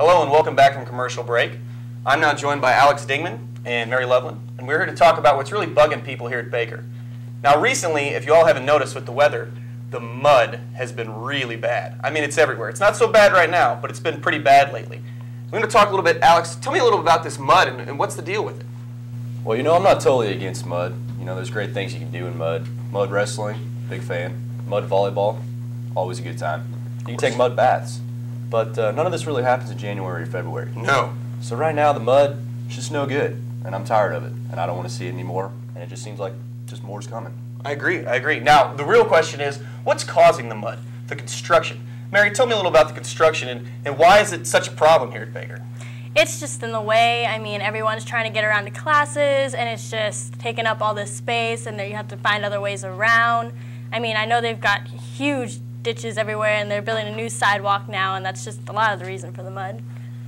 Hello and welcome back from commercial break. I'm now joined by Alex Dingman and Mary Loveland, and we're here to talk about what's really bugging people here at Baker. Now recently, if you all haven't noticed with the weather, the mud has been really bad. I mean, it's everywhere. It's not so bad right now, but it's been pretty bad lately. We're going to talk a little bit. Alex, tell me a little about this mud and what's the deal with it? Well, you know, I'm not totally against mud. You know, there's great things you can do in mud. Mud wrestling, big fan. Mud volleyball, always a good time. You can take mud baths. But none of this really happens in January or February. No. So right now the mud is just no good, and I'm tired of it, and I don't want to see it anymore, and it just seems like just more's coming. I agree. Now, the real question is, what's causing the mud? The construction. Mary, tell me a little about the construction and why is it such a problem here at Baker? It's just in the way. I mean, everyone's trying to get around to classes, and it's just taking up all this space, and you have to find other ways around. I mean, I know they've got huge ditches everywhere, and they're building a new sidewalk now, and that's just a lot of the reason for the mud.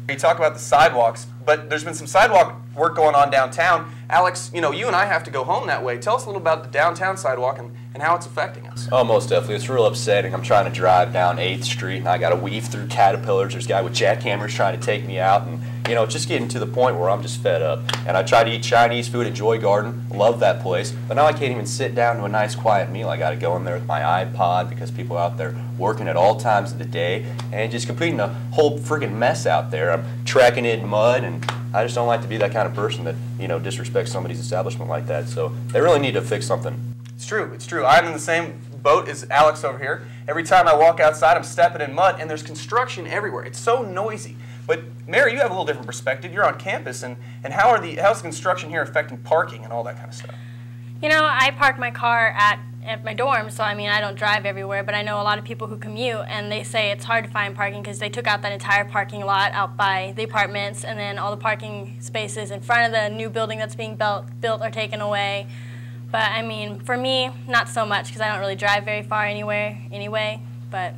You talk about the sidewalks, but there's been some sidewalk work going on downtown. Alex, you know, you and I have to go home that way. Tell us a little about the downtown sidewalk and how it's affecting us. Oh, most definitely. It's real upsetting. I'm trying to drive down 8th Street, and I got to weave through caterpillars. There's a guy with jackhammers trying to take me out, and, you know, it's just getting to the point where I'm just fed up. And I try to eat Chinese food at Joy Garden. Love that place. But now I can't even sit down to a nice, quiet meal. I got to go in there with my iPod because people are out there working at all times of the day and just completing a whole freaking mess out there. I'm trekking in mud, and I just don't like to be that kind of person that, you know, disrespects somebody's establishment like that. So they really need to fix something. It's true. I'm in the same boat as Alex over here. Every time I walk outside, I'm stepping in mud, and there's construction everywhere. It's so noisy. But Mary, you have a little different perspective. You're on campus, and how's the construction here affecting parking and all that kind of stuff? You know, I park my car at my dorm, so I mean, I don't drive everywhere, but I know a lot of people who commute, and they say it's hard to find parking because they took out that entire parking lot out by the apartments, and then all the parking spaces in front of the new building that's being built are taken away. But I mean, for me, not so much because I don't really drive very far anyway, but...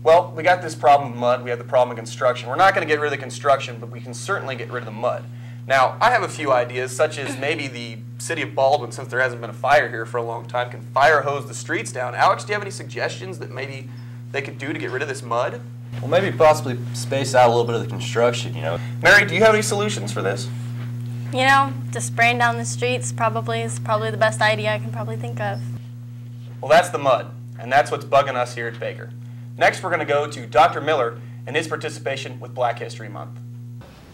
Well, we got this problem with mud. We have the problem of construction. We're not going to get rid of the construction, but we can certainly get rid of the mud. Now, I have a few ideas, such as maybe the city of Baldwin, since there hasn't been a fire here for a long time, can fire hose the streets down. Alex, do you have any suggestions that maybe they could do to get rid of this mud? Well, maybe possibly space out a little bit of the construction, you know. Mary, do you have any solutions for this? You know, just spraying down the streets is probably the best idea I can probably think of. Well, that's the mud, and that's what's bugging us here at Baker. Next, we're going to go to Dr. Miller and his participation with Black History Month.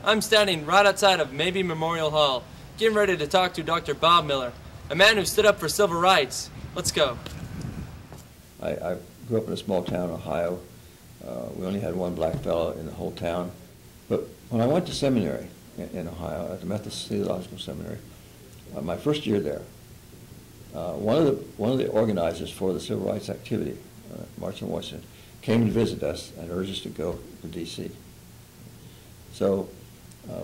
I'm standing right outside of Mabee Memorial Hall, getting ready to talk to Dr. Bob Miller, a man who stood up for civil rights. Let's go. I grew up in a small town, Ohio. We only had one black fellow in the whole town. But when I went to seminary in Ohio, at the Methodist Theological Seminary, my first year there, one of the organizers for the civil rights activity, March on Washington, came to visit us and urged us to go to D.C. So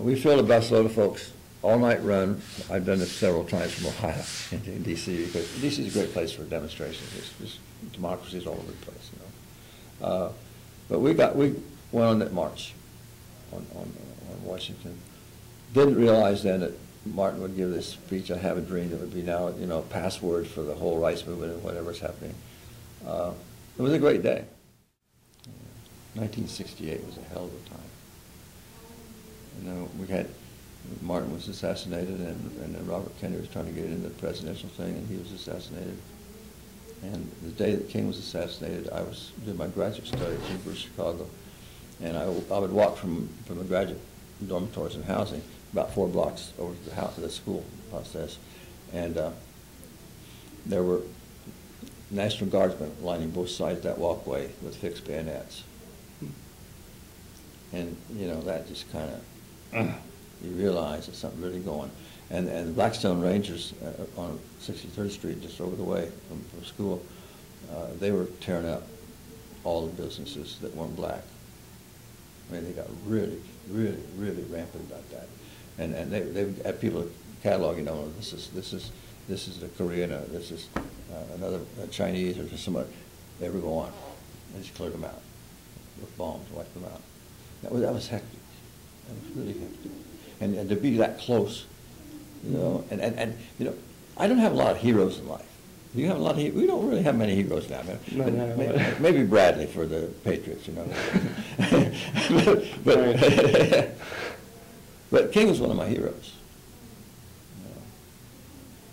we filled a busload of folks, all-night run. I've done this several times from Ohio into D.C. because D.C. is a great place for demonstrations. There's democracies all over the place, you know. But we went on that march on Washington. Didn't realize then that Martin would give this speech. I have a dream that would be now, you know, a password for the whole rights movement and whatever's happening. It was a great day. 1968 was a hell of a time. You know, Martin was assassinated, and then Robert Kennedy was trying to get into the presidential thing, and he was assassinated. And the day that King was assassinated, I did my graduate study at University of Chicago, and I would walk from the graduate dormitories and housing about 4 blocks over to the school process, and there were National Guardsmen lining both sides of that walkway with fixed bayonets. And, you know, that just kind of, you realize there's something really going. And the Blackstone Rangers on 63rd Street, just over the way from school, they were tearing up all the businesses that weren't black. I mean, they got really, really, really rampant about that. And they had people cataloging, you know, this is the Korean, this is another Chinese, or just somebody. They would go on. They just cleared them out with bombs, wiped them out. That was hectic. That was really hectic. And to be that close, you know, and you know, I don't have a lot of heroes in life. You have a lot of we don't really have many heroes now. No. Maybe Bradley for the Patriots, you know. but King was one of my heroes.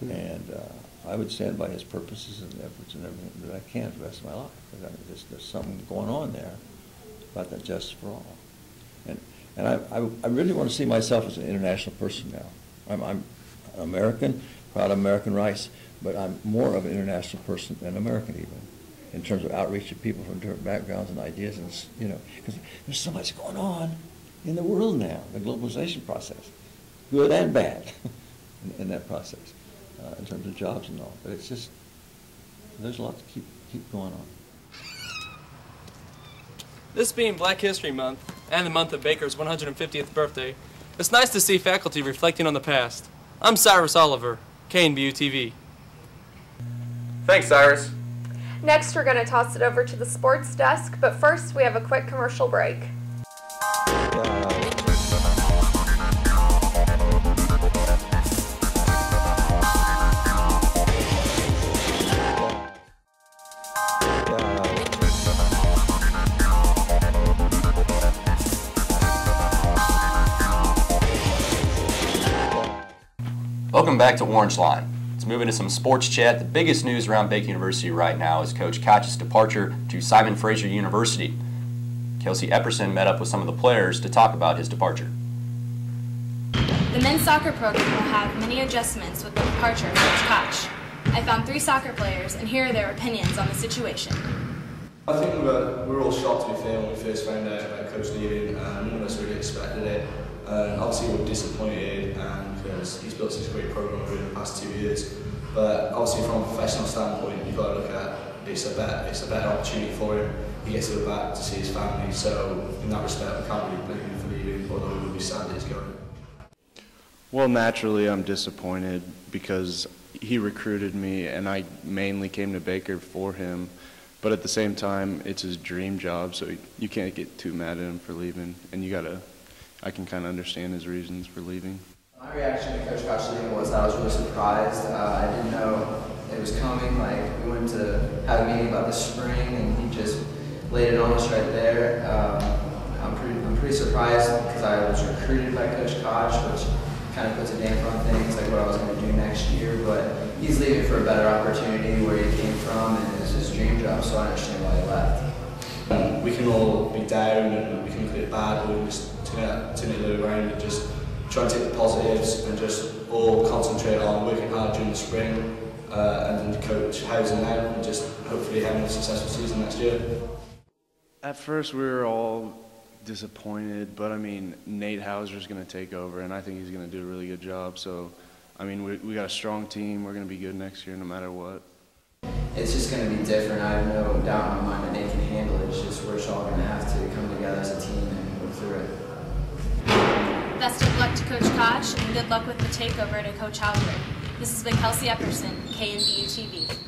You know. And I would stand by his purposes and efforts and everything that I can for the rest of my life. There's something going on there about that justice for all. And I really want to see myself as an international person now. I'm American, proud of American rights, but I'm more of an international person than American even, in terms of outreach to people from different backgrounds and ideas, and you know, because there's so much going on in the world now, the globalization process, good and bad, in that process, in terms of jobs and all. But it's just, there's a lot to keep going on. This being Black History Month, and the month of Baker's 150th birthday, it's nice to see faculty reflecting on the past. I'm Cyrus Oliver, KNBU TV. Thanks, Cyrus. Next, we're going to toss it over to the sports desk, but first we have a quick commercial break. Welcome back to Orangeline. Let's move into some sports chat. The biggest news around Baker University right now is Coach Koch's departure to Simon Fraser University. Kelsey Epperson met up with some of the players to talk about his departure. The men's soccer program will have many adjustments with the departure of Coach Koch. I found 3 soccer players, and here are their opinions on the situation. I think we were all shocked, to be fair, when we first found out about Coach leaving. None of us really expected it. Obviously we were disappointed because he's built such a great program over the past 2 years. But obviously from a professional standpoint, you've got to look at it's a better opportunity for him. He gets to go back to see his family. So in that respect, we can't really blame him for leaving, although we would be sad that he's going. Well, naturally I'm disappointed because he recruited me and I mainly came to Baker for him. But at the same time, it's his dream job, so you can't get too mad at him for leaving. And I can kind of understand his reasons for leaving. My reaction to Coach Koch leaving was that I was really surprised. I didn't know it was coming. Like, we went to have a meeting about the spring, and he just laid it on us right there. I'm pretty surprised because I was recruited by Coach Koch, which kind of puts a damper on things, like what I was going to do next year. But he's leaving for a better opportunity where he came from, and it's his dream job, so I understand why he left. We can all be down and we can look at it bad, but we can just turn it around and just try and take the positives and just all concentrate on working hard during the spring and then coach housing out and just hopefully having a successful season next year. At first we were all disappointed, but I mean, Nate Hauser's going to take over and I think he's going to do a really good job. So, I mean, we got a strong team. We're going to be good next year no matter what. It's just going to be different. I have no doubt in my mind that Nate can handle it. It's just we're just all going to have to come together as a team and work through it. Best of luck to Coach Koch, and good luck with the takeover to Coach Halbert. This has been Kelsey Epperson, KNBU TV.